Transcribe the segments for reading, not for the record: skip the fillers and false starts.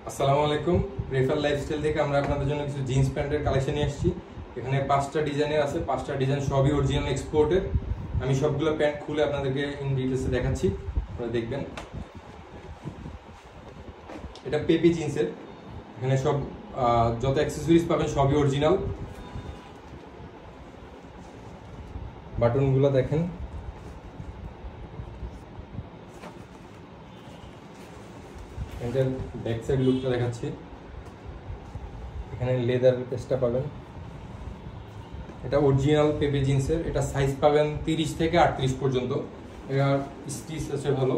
আসসালামু আলাইকুম। Refer lifestyle থেকে আমরা আপনাদের জন্য কিছু জিন্স প্যান্টের কালেকশন নিয়ে আসছি। এখানে 5টা ডিজাইনের আছে, 5টা ডিজাইন সবই অরিজিনাল এক্সপোর্টের। আমি সবগুলো প্যান্ট খুলে আপনাদেরকে ইন ডিটেলসে দেখাচ্ছি, আপনারা দেখবেন। এটা পেপি জিন্সের, এখানে সব যত অ্যাক্সেসরিজ পাবেন সবই অরিজিনাল। বাটনগুলো দেখেন, এটার ব্যাক সাইড লুকটা দেখাচ্ছি। এখানে লেদার পেস্টটা পাবেন, এটা অরিজিনাল পেপি জিন্সের। এটা সাইজ পাবেন 30 থেকে 38 পর্যন্ত। এর স্টিচ আছে ভালো।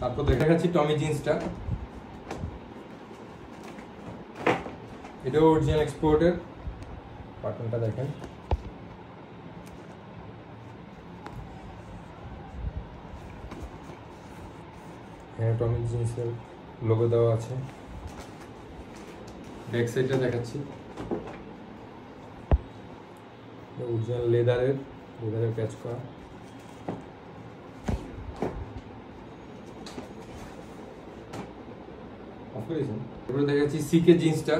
তারপর দেখাচ্ছি টমি জিন্সটা, এটাও অরিজিনাল এক্সপোর্টের। বাটনটা দেখেন, হ্যাঁ টমি জিন্সের লোগো দেওয়া আছে। ব্যাক সাইডটা দেখাচ্ছি, অরিজিনাল লেদারের প্যাচ করা। এরপরে দেখাচ্ছি সিকে জিন্সটা,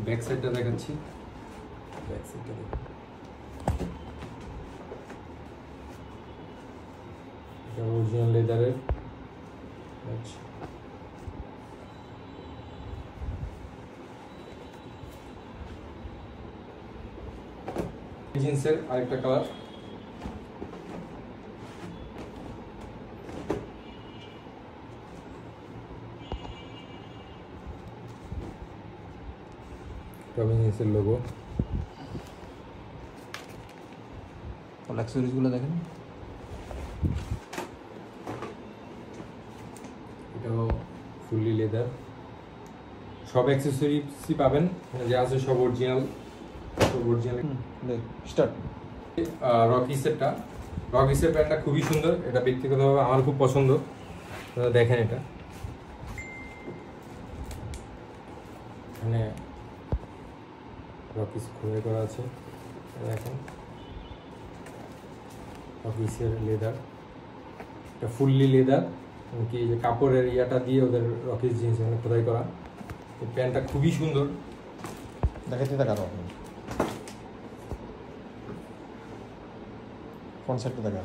ব্যাক সাইডটা দেখাচ্ছি। ব্যাক সাইডটা দেখুন, এটা অরিজিনাল লেদারের। জিন্সের আরেকটা কালার, টমি জিন্সের লোগো। অ্যাক্সেসরিজগুলো দেখেন, এটাও ফুললি লেদার। সব অ্যাক্সেসরিজই পাবেন, যা আছে সব অরিজিনাল। স্টার্ট। রকিসেরটা, রকিসের প্যান্টটা খুবই সুন্দর। এটা ব্যক্তিগতভাবে আমার খুব পছন্দ। দেখেন, এটা এখানে রকিস খুলে করা আছে। দেখেন রকিসের লেদার, এটা ফুললি লেদার। কি যে কাপড়ের ইয়াটা দিয়ে ওদের রকিস জিন্স এখানে খোদাই করা। এই প্যান্টটা খুবই সুন্দর। দেখাতে দেখানো কোন সাইডটা দেখা